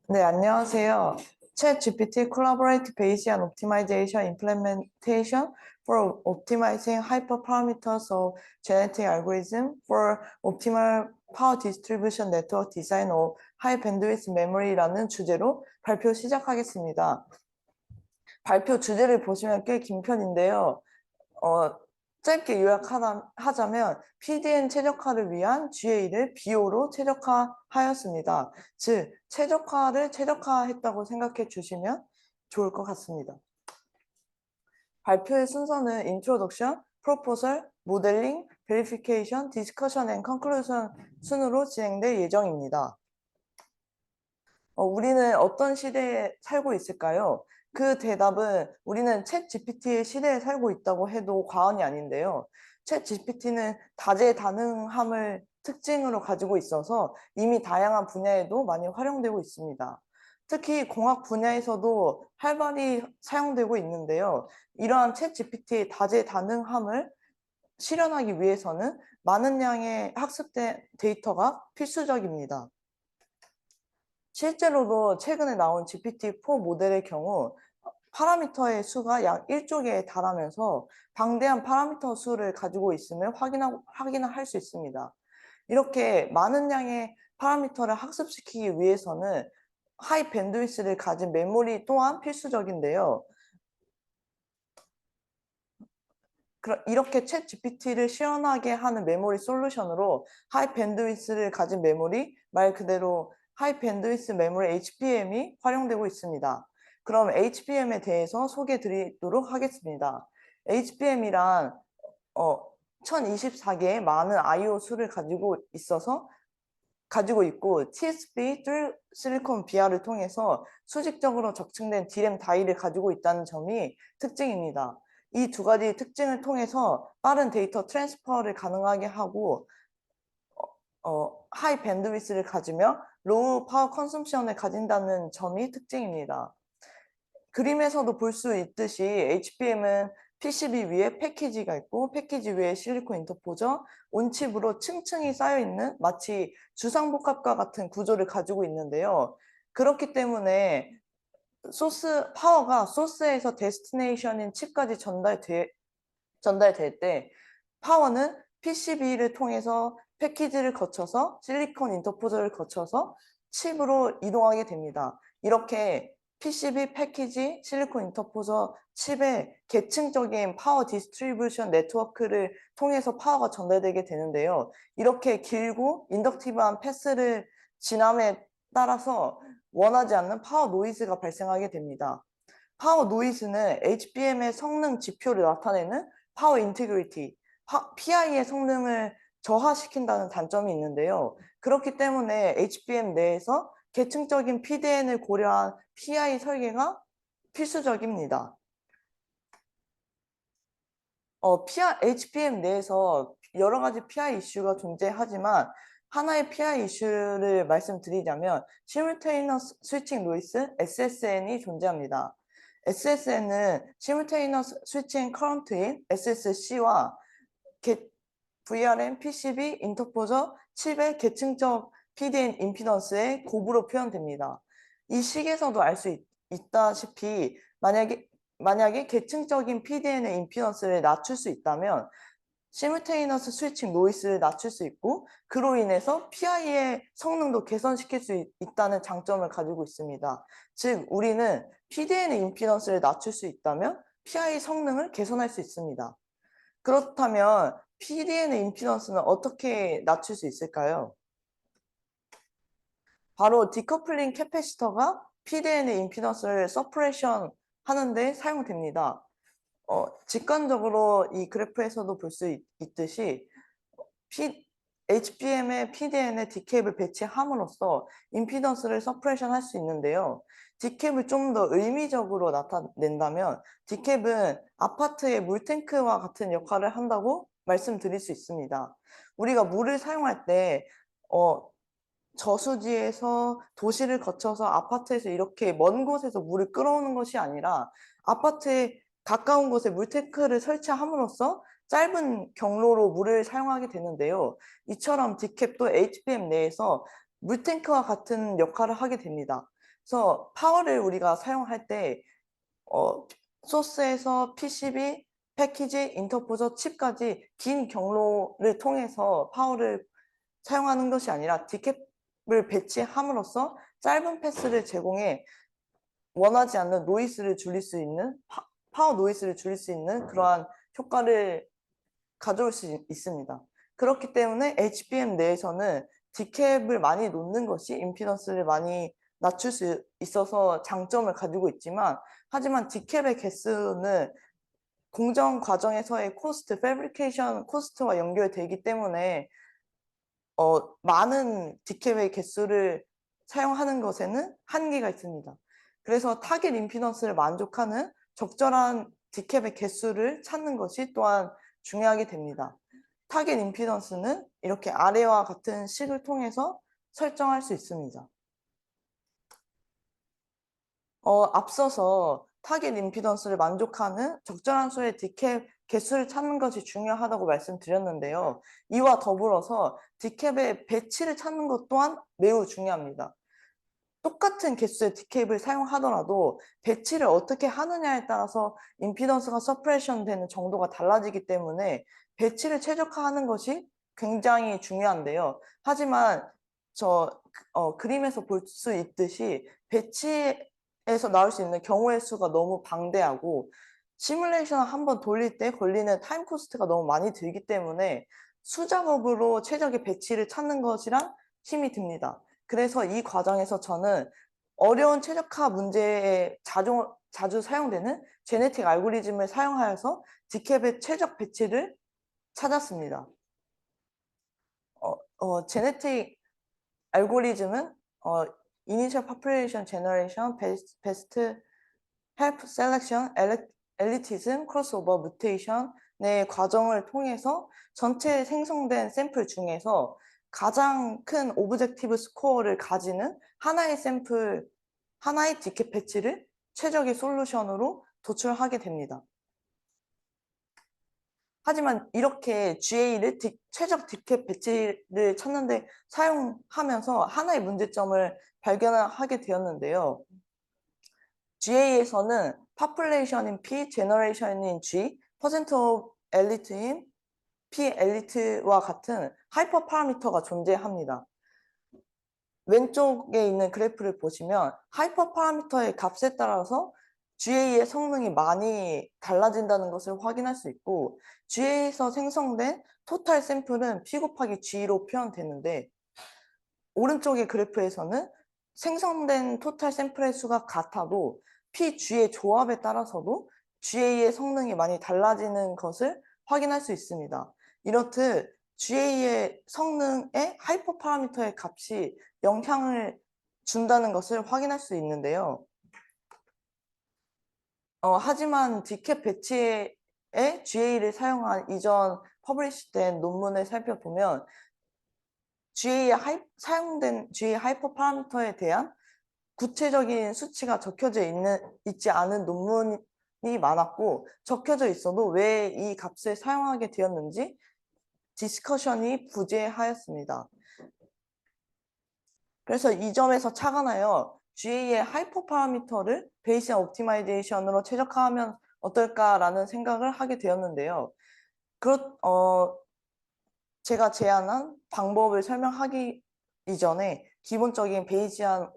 네, 안녕하세요. ChatGPT Collaborate Based on Optimization Implementation for Optimizing Hyperparameters of Genetic Algorithm for Optimal Power Distribution Network Design of High Bandwidth Memory라는 주제로 발표 시작하겠습니다. 발표 주제를 보시면 꽤 긴 편인데요. 짧게 요약하자면 PDN 최적화를 위한 GA를 BO로 최적화하였습니다. 즉, 최적화를 최적화했다고 생각해 주시면 좋을 것 같습니다. 발표의 순서는 Introduction, Proposal, Modeling, Verification, Discussion and Conclusion 순으로 진행될 예정입니다. 우리는 어떤 시대에 살고 있을까요? 그 대답은 우리는 챗 GPT의 시대에 살고 있다고 해도 과언이 아닌데요. 챗 GPT는 다재다능함을 특징으로 가지고 있어서 이미 다양한 분야에도 많이 활용되고 있습니다. 특히 공학 분야에서도 활발히 사용되고 있는데요. 이러한 챗 GPT의 다재다능함을 실현하기 위해서는 많은 양의 학습 데이터가 필수적입니다. 실제로도 최근에 나온 GPT-4 모델의 경우 파라미터의 수가 약 1조 개에 달하면서 방대한 파라미터 수를 가지고 있음을 확인할 수 있습니다. 이렇게 많은 양의 파라미터를 학습시키기 위해서는 하이 밴드위스를 가진 메모리 또한 필수적인데요. 이렇게 챗 GPT를 시연하게 하는 메모리 솔루션으로 하이 밴드위스를 가진 메모리, 말 그대로 하이 밴드위스 메모리 HBM이 활용되고 있습니다. 그럼 HBM에 대해서 소개해 드리도록 하겠습니다. HBM이란 1024개의 많은 I/O 수를 가지고 있고 TSP 실리콘 비아를 통해서 수직적으로 적층된 D램 다이를 가지고 있다는 점이 특징입니다. 이 두 가지 특징을 통해서 빠른 데이터 트랜스퍼를 가능하게 하고 하이 밴드위스를 가지며 로우 파워 컨섬션을 가진다는 점이 특징입니다. 그림에서도 볼 수 있듯이 HBM은 PCB 위에 패키지가 있고 패키지 위에 실리콘 인터포저, 온칩으로 층층이 쌓여있는 마치 주상복합과 같은 구조를 가지고 있는데요. 그렇기 때문에 파워가 소스에서 데스티네이션인 칩까지 전달될 때 파워는 PCB를 통해서 패키지를 거쳐서 실리콘 인터포저를 거쳐서 칩으로 이동하게 됩니다. 이렇게 PCB, 패키지, 실리콘 인터포저, 칩의 계층적인 파워 디스트리뷰션 네트워크를 통해서 파워가 전달되게 되는데요. 이렇게 길고 인덕티브한 패스를 지남에 따라서 원하지 않는 파워 노이즈가 발생하게 됩니다. 파워 노이즈는 HBM의 성능 지표를 나타내는 파워 인티그리티, PI의 성능을 저하시킨다는 단점이 있는데요. 그렇기 때문에 HBM 내에서 계층적인 PDN을 고려한 PI 설계가 필수적입니다. HBM 내에서 여러 가지 PI 이슈가 존재하지만 하나의 PI 이슈를 말씀드리자면 Simultaneous Switching Noise, SSN이 존재합니다. SSN은 Simultaneous Switching Current인 SSC와 VRM, PCB, 인터포저, 칩의 계층적 PDN 임피던스의 곱으로 표현됩니다. 이 식에서도 알 수 있다시피 만약에 계층적인 PDN의 임피던스를 낮출 수 있다면 시뮬테이너스 스위칭 노이스를 낮출 수 있고 그로 인해서 PI의 성능도 개선시킬 수 있다는 장점을 가지고 있습니다. 즉 우리는 PDN의 임피던스를 낮출 수 있다면 PI 성능을 개선할 수 있습니다. 그렇다면 PDN의 임피던스는 어떻게 낮출 수 있을까요? 바로 디커플링 캐패시터가 PDN의 임피던스를 서퍼레이션 하는데 사용됩니다. 직관적으로 이 그래프에서도 볼 수 있듯이 HBM의 PDN에 D캡을 배치함으로써 임피던스를 서퍼레이션 할 수 있는데요. D캡을 좀 더 의미적으로 나타낸다면 D캡은 아파트의 물탱크와 같은 역할을 한다고 말씀드릴 수 있습니다. 우리가 물을 사용할 때 저수지에서 도시를 거쳐서 아파트에서 이렇게 먼 곳에서 물을 끌어오는 것이 아니라 아파트에 가까운 곳에 물탱크를 설치함으로써 짧은 경로로 물을 사용하게 되는데요. 이처럼 D캡도 HBM 내에서 물탱크와 같은 역할을 하게 됩니다. 그래서 파워를 우리가 사용할 때 소스에서 PCB, 패키지, 인터포저, 칩까지 긴 경로를 통해서 파워를 사용하는 것이 아니라 디캡을 배치함으로써 짧은 패스를 제공해 원하지 않는 노이즈를 줄일 수 있는 파워 노이즈를 줄일 수 있는 그러한 효과를 가져올 수 있습니다. 그렇기 때문에 HBM 내에서는 디캡을 많이 놓는 것이 임피던스를 많이 낮출 수 있어서 장점을 가지고 있지만 하지만 디캡의 개수는 공정 과정에서의 코스트, 패브리케이션 코스트와 연결되기 때문에 많은 디캡의 개수를 사용하는 것에는 한계가 있습니다. 그래서 타겟 임피던스를 만족하는 적절한 디캡의 개수를 찾는 것이 또한 중요하게 됩니다. 타겟 임피던스는 이렇게 아래와 같은 식을 통해서 설정할 수 있습니다. 앞서서 타겟 임피던스를 만족하는 적절한 수의 디캡 개수를 찾는 것이 중요하다고 말씀드렸는데요. 이와 더불어서 디캡의 배치를 찾는 것 또한 매우 중요합니다. 똑같은 개수의 디캡을 사용하더라도 배치를 어떻게 하느냐에 따라서 임피던스가 서프레션 되는 정도가 달라지기 때문에 배치를 최적화하는 것이 굉장히 중요한데요. 하지만 그림에서 볼 수 있듯이 배치에서 나올 수 있는 경우의 수가 너무 방대하고 시뮬레이션을 한번 돌릴 때 걸리는 타임 코스트가 너무 많이 들기 때문에 수작업으로 최적의 배치를 찾는 것이란 힘이 듭니다. 그래서 이 과정에서 저는 어려운 최적화 문제에 자주 사용되는 제네틱 알고리즘을 사용하여서 디캡의 최적 배치를 찾았습니다. 제네틱 알고리즘은 Initial Population Generation, Best Help Selection, Elitism, Crossover Mutation의 과정을 통해서 전체 생성된 샘플 중에서 가장 큰 오브젝티브 스코어를 가지는 하나의 샘플, 하나의 디캡 패치를 최적의 솔루션으로 도출하게 됩니다. 하지만 이렇게 GA를 최적 디캡 배치를 찾는데 사용하면서 하나의 문제점을 발견하게 되었는데요. GA에서는 population인 P, generation인 G, percent of elite인 P 엘리트와 같은 하이퍼 파라미터가 존재합니다. 왼쪽에 있는 그래프를 보시면 하이퍼 파라미터의 값에 따라서 GA의 성능이 많이 달라진다는 것을 확인할 수 있고 GA에서 생성된 토탈 샘플은 P 곱하기 G로 표현되는데 오른쪽의 그래프에서는 생성된 토탈 샘플의 수가 같아도 P, G의 조합에 따라서도 GA의 성능이 많이 달라지는 것을 확인할 수 있습니다. 이렇듯 GA의 성능에 하이퍼 파라미터의 값이 영향을 준다는 것을 확인할 수 있는데요. 하지만 디캡 배치에 GA를 사용한 이전 퍼블리시된 논문을 살펴보면 사용된 GA 하이퍼 파라미터에 대한 구체적인 수치가 있지 않은 논문이 많았고 적혀져 있어도 왜 이 값을 사용하게 되었는지 디스커션이 부재하였습니다. 그래서 이 점에서 착안하여 GA의 하이퍼 파라미터를 베이시안 옵티마이제이션으로 최적화하면 어떨까라는 생각을 하게 되었는데요. 제가 제안한 방법을 설명하기 이전에 기본적인 베이시안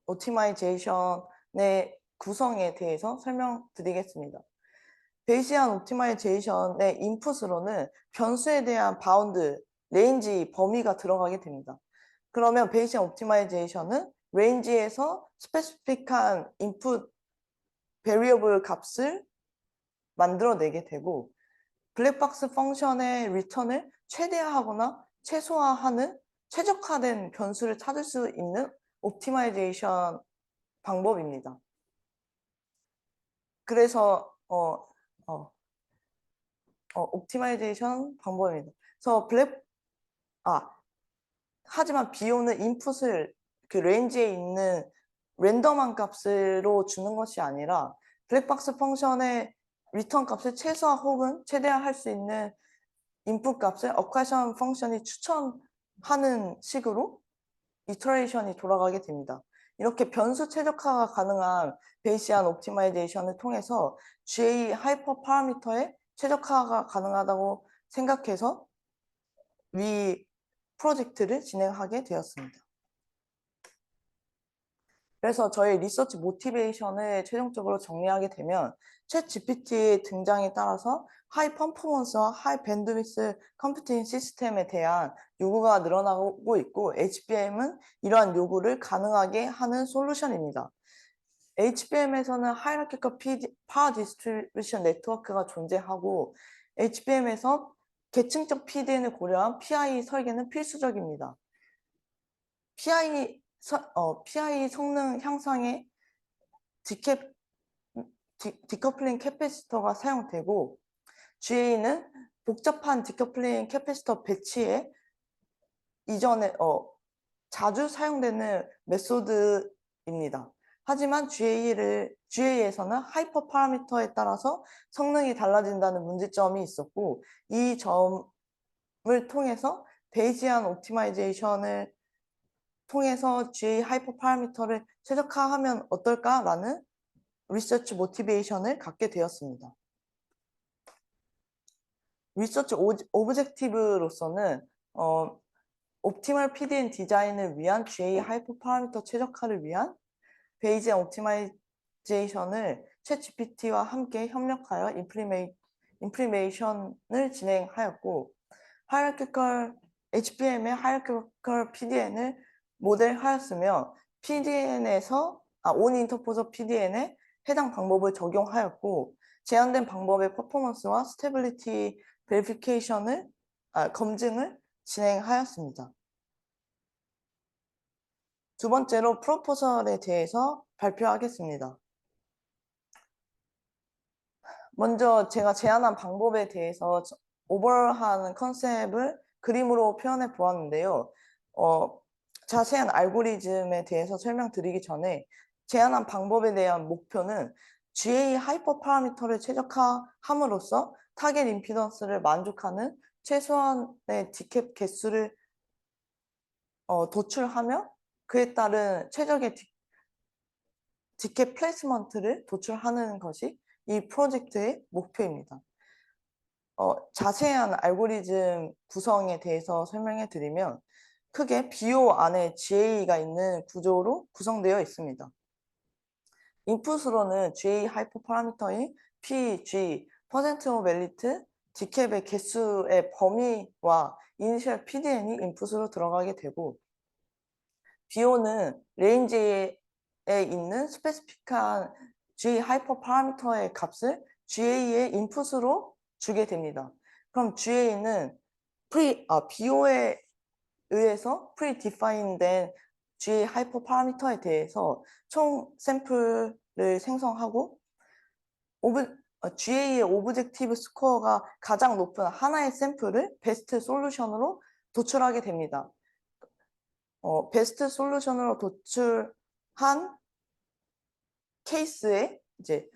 옵티마이제이션의 구성에 대해서 설명드리겠습니다. 베이시안 옵티마이제이션의 인풋으로는 변수에 대한 바운드, 레인지 범위가 들어가게 됩니다. 그러면 베이시안 옵티마이제이션은 레인지에서 스페시픽한 인풋 베리어블 값을 만들어내게 되고 블랙박스 펑션의 리턴을 최대화하거나 최소화하는 최적화된 변수를 찾을 수 있는 옵티마이제이션 방법입니다. 그래서 옵티마이제이션 방법입니다. 그래서 하지만 비용은 인풋을 그 레인지에 있는 랜덤한 값으로 주는 것이 아니라 블랙박스 펑션의 리턴 값을 최소화 혹은 최대화할 수 있는 인풋 값을 어카션 펑션이 추천하는 식으로 이터레이션이 돌아가게 됩니다. 이렇게 변수 최적화가 가능한 베이시안 옵티마이제이션을 통해서 GA 하이퍼 파라미터의 최적화가 가능하다고 생각해서 위 프로젝트를 진행하게 되었습니다. 그래서 저희 리서치 모티베이션을 최종적으로 정리하게 되면 챗 GPT의 등장에 따라서 하이 퍼포먼스와 하이 밴드위스 컴퓨팅 시스템에 대한 요구가 늘어나고 있고 HBM은 이러한 요구를 가능하게 하는 솔루션입니다. HBM에서는 하이라키컬 파워 디스트리뷰션 네트워크가 존재하고 HBM에서 계층적 PDN을 고려한 PI 설계는 필수적입니다. PI 성능 향상에 디커플링 캐패시터가 사용되고 GA는 복잡한 디커플링 캐패시터 배치에 이전에 자주 사용되는 메소드입니다. 하지만 GA에서는 하이퍼 파라미터에 따라서 성능이 달라진다는 문제점이 있었고 이 점을 통해서 베이지안 옵티마이제이션을 통해서 GA 하이퍼 파라미터를 최적화하면 어떨까라는 리서치 모티베이션을 갖게 되었습니다. 리서치 오브젝티브로서는 옵티멀 PDN 디자인을 위한 GA 하이퍼 파라미터 최적화를 위한 베이지안 옵티마이제이션을 챗 GPT와 함께 협력하여 임플리메이션을 진행하였고 HBM의 하이라키컬 PDN을 모델하였으며 PDN에서 온 인터포저 PDN에 해당 방법을 적용하였고 제한된 방법의 퍼포먼스와 스테빌리티 베리피케이션을 검증을 진행하였습니다. 두 번째로 프로포설에 대해서 발표하겠습니다. 먼저 제가 제안한 방법에 대해서 오버한 컨셉을 그림으로 표현해 보았는데요. 자세한 알고리즘에 대해서 설명드리기 전에 제안한 방법에 대한 목표는 GA 하이퍼 파라미터를 최적화함으로써 타겟 임피던스를 만족하는 최소한의 디캡 개수를 도출하며 그에 따른 최적의 디캡 플레이스먼트를 도출하는 것이 이 프로젝트의 목표입니다. 자세한 알고리즘 구성에 대해서 설명해 드리면 크게 BO 안에 GA가 있는 구조로 구성되어 있습니다. 인풋으로는 GA 하이퍼 파라미터인 PG, 퍼센트 오브 엘리트, 디캡의 개수의 범위와 이니셜 PDN이 인풋으로 들어가게 되고 BO는 레인지에 있는 스페시픽한 GA 하이퍼 파라미터의 값을 GA의 인풋으로 주게 됩니다. 그럼 GA는 BO에 의해서 프리디파인된 GA 하이퍼 파라미터에 대해서 총 샘플을 생성하고 GA의 오브젝티브 스코어가 가장 높은 하나의 샘플을 베스트 솔루션으로 도출하게 됩니다. 베스트 솔루션으로 도출한 케이스에 이제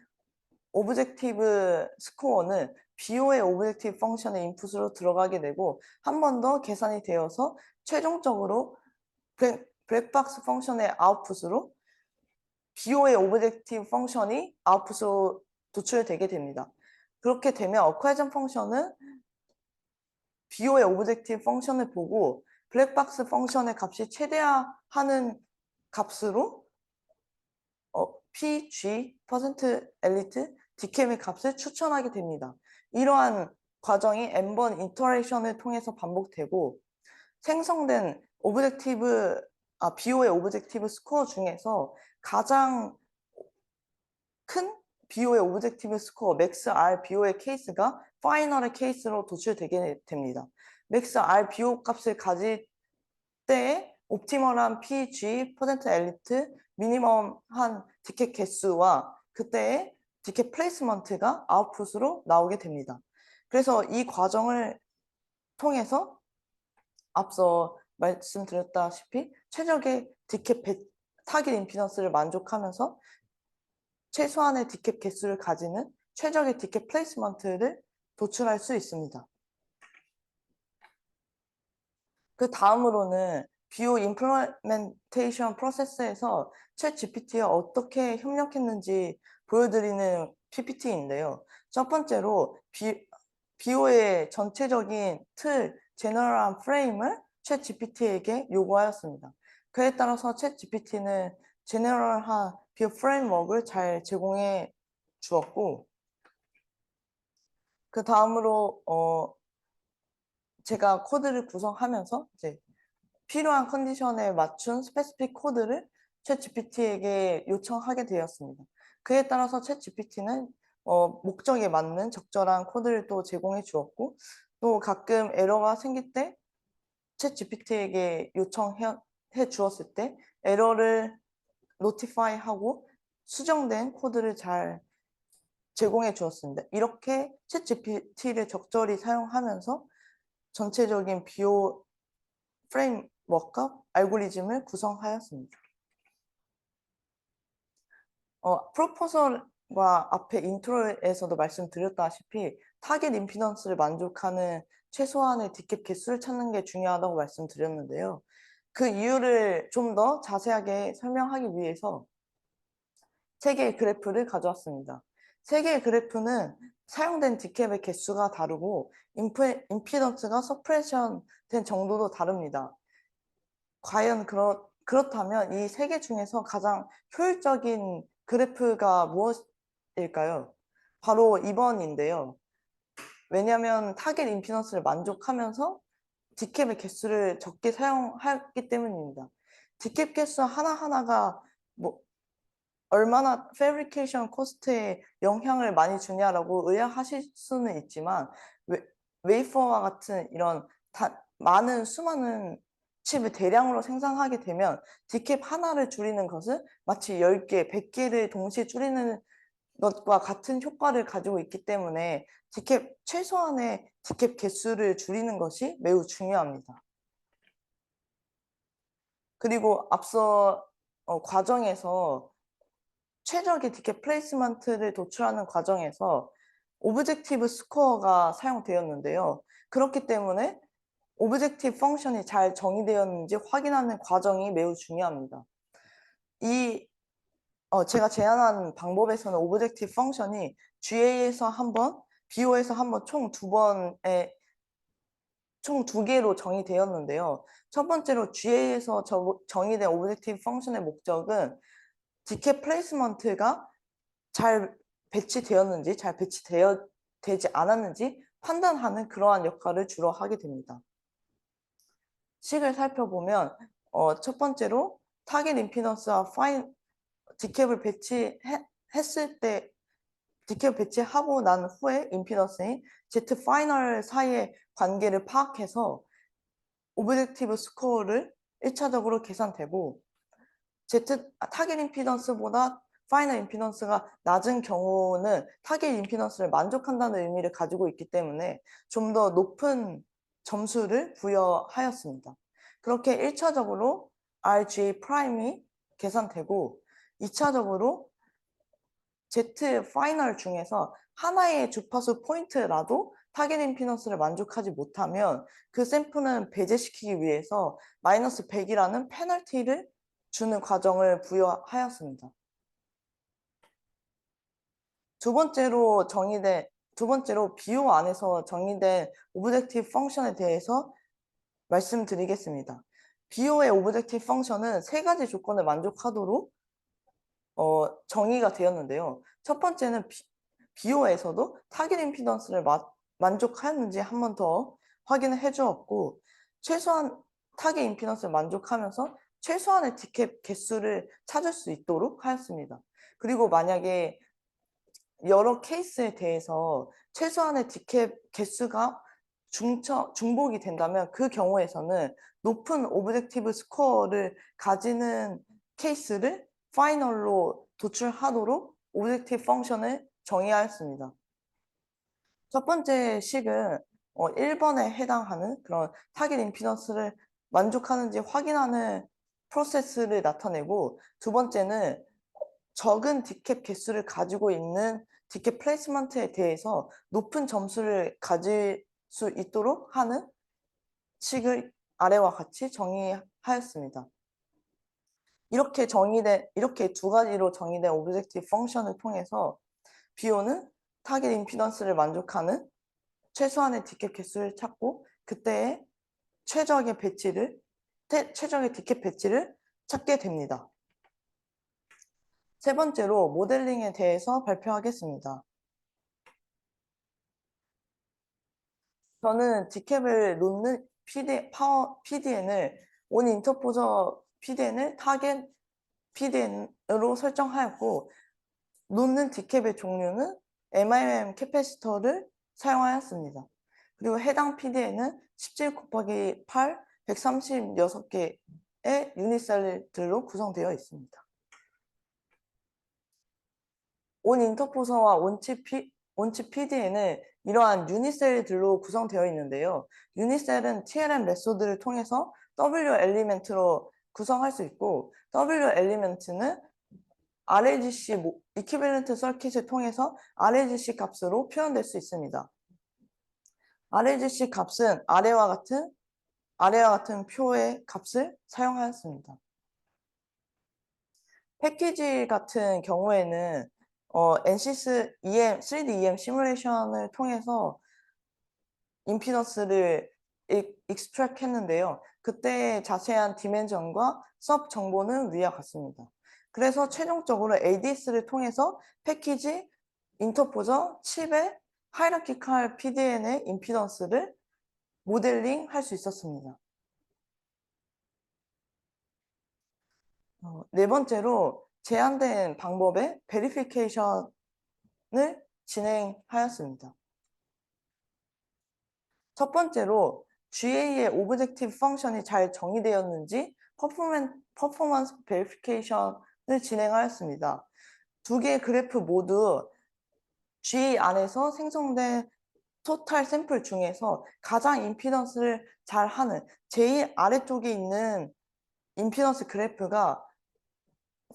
오브젝티브 스코어는 BO의 오브젝티브 펑션의 인풋으로 들어가게 되고 한 번 더 계산이 되어서 최종적으로 블랙박스 펑션의 아웃풋으로 BO의 오브젝티브 펑션이 아웃풋으로 도출되게 됩니다. 그렇게 되면 어쿠에이션 펑션은 BO의 오브젝티브 펑션을 보고 블랙박스 펑션의 값이 최대화하는 값으로 PG, 퍼센트 엘리트, 디캠의 값을 추천하게 됩니다. 이러한 과정이 n번 이터레이션을 통해서 반복되고 생성된 BO의 오브젝티브 스코어 중에서 가장 큰 BO의 오브젝티브 스코어, 맥스 R BO의 케이스가 파이널의 케이스로 도출되게 됩니다. 맥스 R BO 값을 가질 때에 옵티멀한 PG, 퍼센트 엘리트, 미니멈한 디켓 개수와 그때의 디켓 플레이스먼트가 아웃풋으로 나오게 됩니다. 그래서 이 과정을 통해서 앞서 말씀드렸다시피 최적의 타깃 임피던스를 만족하면서 최소한의 디캡 개수를 가지는 최적의 디캡 플레이스먼트를 도출할 수 있습니다. 그 다음으로는 비오 임플리멘테이션 프로세스에서 챗 GPT와 어떻게 협력했는지 보여드리는 PPT인데요. 첫 번째로 비오의 전체적인 틀, 제너럴한 프레임을 챗 GPT에게 요구하였습니다. 그에 따라서 챗 GPT는 제너럴한 비오 프레임워크를 잘 제공해 주었고, 그 다음으로 제가 코드를 구성하면서 이제 필요한 컨디션에 맞춘 스페시픽 코드를 챗 GPT에게 요청하게 되었습니다. 그에 따라서 챗 GPT는 목적에 맞는 적절한 코드를 또 제공해 주었고, 또 가끔 에러가 생길 때 챗 GPT에게 요청해 주었을 때 에러를 노티파이하고 수정된 코드를 잘 제공해 주었습니다. 이렇게 챗 GPT를 적절히 사용하면서 전체적인 비오 프레임워크와 알고리즘을 구성하였습니다. 프로포설과 앞에 인트로에서도 말씀드렸다시피 타겟 임피던스를 만족하는 최소한의 디캡 개수를 찾는 게 중요하다고 말씀드렸는데요. 그 이유를 좀 더 자세하게 설명하기 위해서 세 개의 그래프를 가져왔습니다. 세 개의 그래프는 사용된 디캡의 개수가 다르고 임피던스가 서프레션 된 정도도 다릅니다. 과연 그렇다면 이 세 개 중에서 가장 효율적인 그래프가 무엇일까요? 바로 2번인데요. 왜냐하면 타겟 임피던스를 만족하면서 디캡의 개수를 적게 사용하기 때문입니다. 디캡 개수 하나하나가 뭐 얼마나 패브리케이션 코스트에 영향을 많이 주냐라고 의아하실 수는 있지만 웨이퍼와 같은 이런 많은 수많은 칩을 대량으로 생산하게 되면 디캡 하나를 줄이는 것은 마치 10개, 100개를 동시에 줄이는 것과 같은 효과를 가지고 있기 때문에 최소한의 디캡 개수를 줄이는 것이 매우 중요합니다. 그리고 앞서 과정에서 최적의 디캡 플레이스먼트를 도출하는 과정에서 오브젝티브 스코어가 사용되었는데요. 그렇기 때문에 오브젝티브 펑션이 잘 정의되었는지 확인하는 과정이 매우 중요합니다. 제가 제안한 방법에서는 오브젝티브 펑션이 GA에서 한 번, BO에서 한 번 총 두 개로 정의되었는데요. 첫 번째로 GA에서 정의된 오브젝티브 펑션의 목적은 디캡 플레이스먼트가 잘 배치되었는지 되지 않았는지 판단하는 그러한 역할을 주로 하게 됩니다. 식을 살펴보면 첫 번째로 타겟 임피던스와 디캡을 배치했을 때 디캡 배치하고 난 후에 임피던스인 Z 파이널 사이의 관계를 파악해서 오브젝티브 스코어를 1차적으로 계산되고 타겟 임피던스보다 파이널 임피던스가 낮은 경우는 타겟 임피던스를 만족한다는 의미를 가지고 있기 때문에 좀 더 높은 점수를 부여하였습니다. 그렇게 1차적으로 RGA 프라임이 계산되고 2차적으로 Z 파이널 중에서 하나의 주파수 포인트라도 타겟 임피던스를 만족하지 못하면 그 샘플은 배제시키기 위해서 마이너스 100이라는 페널티를 주는 과정을 부여하였습니다. 두 번째로 BO 안에서 정의된 오브젝티브 펑션에 대해서 말씀드리겠습니다. BO의 오브젝티브 펑션은 세 가지 조건을 만족하도록 정의가 되었는데요. 첫 번째는 BO에서도 타겟 임피던스를 만족하였는지 한 번 더 확인을 해주었고 최소한 타겟 임피던스를 만족하면서 최소한의 디캡 개수를 찾을 수 있도록 하였습니다. 그리고 만약에 여러 케이스에 대해서 최소한의 디캡 개수가 중복이 된다면 그 경우에서는 높은 오브젝티브 스코어를 가지는 케이스를 파이널로 도출하도록 오브젝티브 펑션을 정의하였습니다. 첫 번째 식은 1번에 해당하는 그런 타겟 임피던스를 만족하는지 확인하는 프로세스를 나타내고 두 번째는 적은 디캡 개수를 가지고 있는 디캡 플레이스먼트에 대해서 높은 점수를 가질 수 있도록 하는 식을 아래와 같이 정의하였습니다. 하였습니다. 이렇게 두 가지로 정의된 오브젝티브 펑션을 통해서 BO는 타겟 임피던스를 만족하는 최소한의 디캡 개수를 찾고 그때의 최적의 디캡 배치를 찾게 됩니다. 세 번째로 모델링에 대해서 발표하겠습니다. 저는 디캡을 놓는 PDN을 온 인터포저 PDN을 타겟 PDN으로 설정하였고 놓는 디캡의 종류는 MIM 캐패시터를 사용하였습니다. 그리고 해당 PDN은 17 곱하기 8, 136개의 유닛셀들로 구성되어 있습니다. 온 인터포서와 온칩 PDN은 이러한 유닛셀들로 구성되어 있는데요. 유닛셀은 TLM 메소드를 통해서 W 엘리멘트로 구성할 수 있고 W 엘리멘트는 RAGC 이퀴밸런트 서킷을 통해서 RAGC 값으로 표현될 수 있습니다. RAGC 값은 아래와 같은 표의 값을 사용하였습니다. 패키지 같은 경우에는 NCS 3D EM 시뮬레이션을 통해서 임피던스를 익스트랙 했는데요. 그때 자세한 디멘전과 섭 정보는 위와 같습니다. 그래서 최종적으로 ADS를 통해서 패키지, 인터포저, 칩의 하이라키칼 PDN의 임피던스를 모델링 할 수 있었습니다. 네 번째로 제한된 방법의 베리피케이션을 진행하였습니다. 첫 번째로 GA의 오브젝티브 펑션이 잘 정의되었는지 퍼포먼스 베리피케이션을 진행하였습니다. 두 개의 그래프 모두 GA 안에서 생성된 토탈 샘플 중에서 가장 임피던스를 잘 하는 제일 아래쪽에 있는 임피던스 그래프가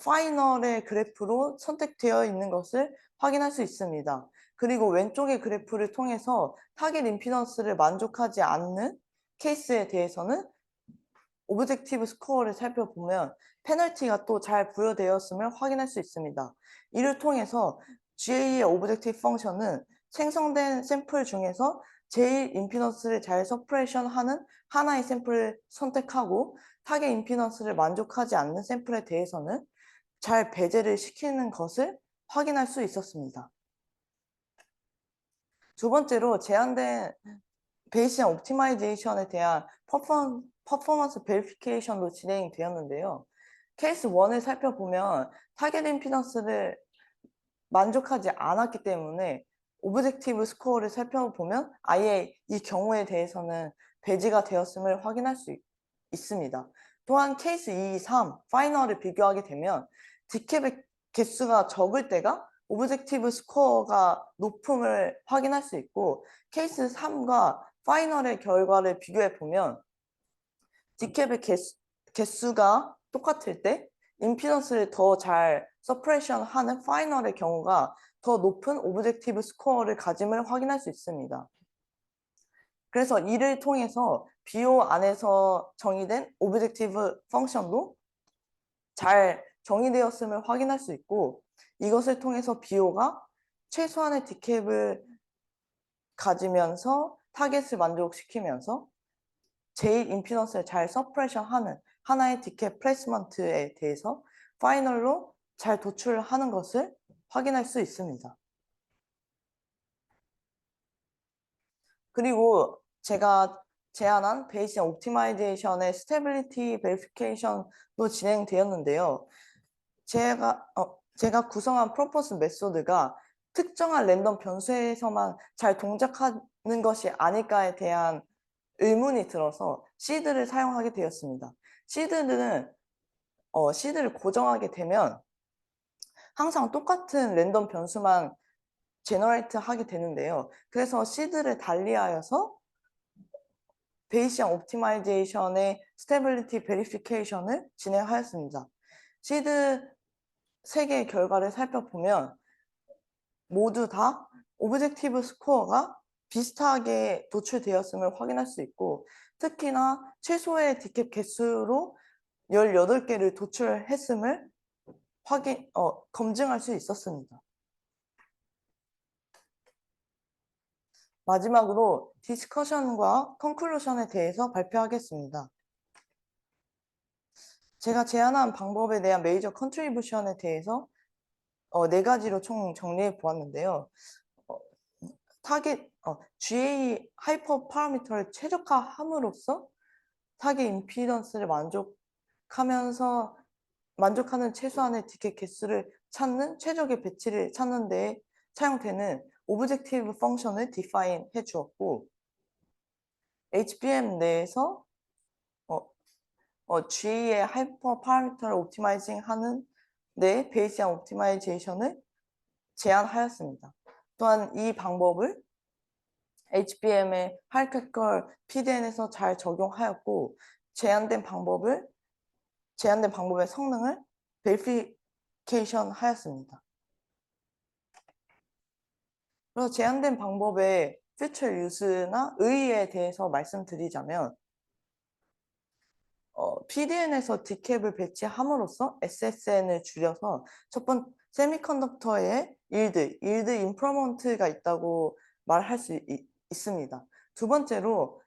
파이널의 그래프로 선택되어 있는 것을 확인할 수 있습니다. 그리고 왼쪽의 그래프를 통해서 타겟 임피던스를 만족하지 않는 케이스에 대해서는 오브젝티브 스코어를 살펴보면 페널티가 또 잘 부여되었음을 확인할 수 있습니다. 이를 통해서 GA의 오브젝티브 펑션은 생성된 샘플 중에서 제일 임피던스를 잘 서프레이션하는 하나의 샘플을 선택하고 타겟 임피던스를 만족하지 않는 샘플에 대해서는 잘 배제를 시키는 것을 확인할 수 있었습니다. 두 번째로 제한된 베이시안 옵티마이제이션에 대한 퍼포먼스 베리피케이션도 진행이 되었는데요. 케이스 1을 살펴보면 타겟 임피던스를 만족하지 않았기 때문에 오브젝티브 스코어를 살펴보면 아예 이 경우에 대해서는 배제가 되었음을 확인할 수 있습니다. 또한 케이스 2, 3, 파이널을 비교하게 되면 디캡의 개수가 적을 때가 오브젝티브 스코어가 높음을 확인할 수 있고 케이스 3과 파이널의 결과를 비교해 보면 디캡의 개수가 똑같을 때 임피던스를 더 잘 서프레이션 하는 파이널의 경우가 더 높은 오브젝티브 스코어를 가짐을 확인할 수 있습니다. 그래서 이를 통해서 BO 안에서 정의된 오브젝티브 펑션도 잘 정의되었음을 확인할 수 있고 이것을 통해서 BO가 최소한의 디캡을 가지면서 타겟을 만족시키면서 제일 임피던스를 잘 서프레션하는 하나의 디캡 플레이스먼트에 대해서 파이널로 잘 도출하는 것을 확인할 수 있습니다. 그리고 제가 제안한 베이시안 옵티마이제이션의 스테빌리티 베리피케이션도 진행되었는데요. 제가 구성한 프로포스 메소드가 특정한 랜덤 변수에서만 잘 동작하는 것이 아닐까에 대한 의문이 들어서 시드를 사용하게 되었습니다. 시드를 고정하게 되면 항상 똑같은 랜덤 변수만 제너레이트 하게 되는데요. 그래서 시드를 달리하여서 베이시안 옵티마이제이션의 스테빌리티 베리피케이션을 진행하였습니다. 시드 3개의 결과를 살펴보면 모두 다 오브젝티브 스코어가 비슷하게 도출되었음을 확인할 수 있고 특히나 최소의 디캡 개수로 18개를 도출했음을 검증할 수 있었습니다. 마지막으로 디스커션과 컨클루션에 대해서 발표하겠습니다. 제가 제안한 방법에 대한 메이저 컨트리뷰션에 대해서 4가지로 총 정리해 보았는데요. GA 하이퍼 파라미터를 최적화함으로써 타겟 임피던스를 만족하는 최소한의 디켓 개수를 찾는 최적의 배치를 찾는 데 사용되는 오브젝티브 펑션을 디파인 해 주었고, HBM 내에서 GA의 하이퍼 파라미터를 옵티마이징 하는 데 베이시한 옵티마이제이션을 제안하였습니다. 또한 이 방법을 HBM의 하이캐컬 PDN에서 잘 적용하였고, 제안된 방법의 성능을 베리피케이션 하였습니다. 그래서 제안된 방법의 퓨처 유스나 의의에 대해서 말씀드리자면, PDN에서 디캡을 배치함으로써 SSN을 줄여서 첫 번째 세미컨덕터의 일드 임프루먼트가 있다고 말할 수 있습니다. 두 번째로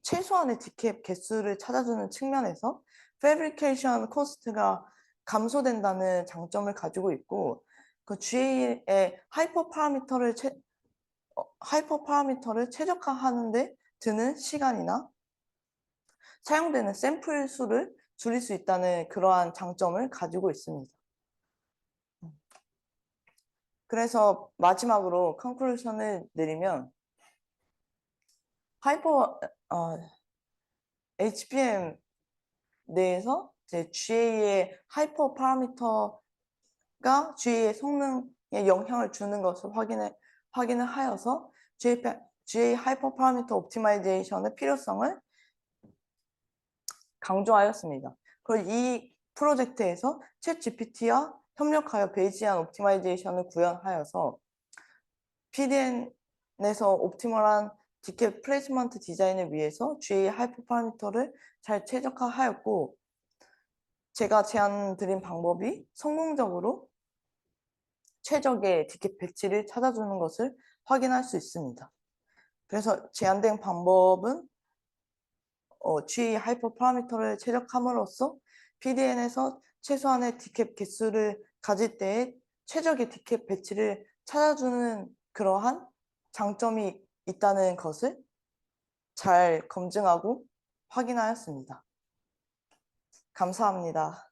최소한의 디캡 개수를 찾아주는 측면에서 패브리케이션 코스트가 감소된다는 장점을 가지고 있고, 그 GA의 하이퍼 파라미터를 최적화하는 데 드는 시간이나 사용되는 샘플 수를 줄일 수 있다는 그러한 장점을 가지고 있습니다. 그래서 마지막으로 컨클루션을 내리면 HBM 내에서 이제 GA의 하이퍼 파라미터가 GA의 성능에 영향을 주는 것을 확인을 하여서 GA 하이퍼 파라미터 옵티마이제이션의 필요성을 강조하였습니다. 그리고 이 프로젝트에서 챗 GPT와 협력하여 베이지한 옵티마이제이션을 구현하여서 PDN에서 옵티멀한 디캡 플레이스먼트 디자인을 위해서 GA 하이퍼 파라미터를 잘 최적화하였고, 제가 제안 드린 방법이 성공적으로 최적의 디캡 배치를 찾아주는 것을 확인할 수 있습니다. 그래서 제안된 방법은 GA 하이퍼 파라미터를 최적함으로써 PDN에서 최소한의 디캡 개수를 가질 때의 최적의 디캡 배치를 찾아주는 그러한 장점이 있다는 것을 잘 검증하고 확인하였습니다. 감사합니다.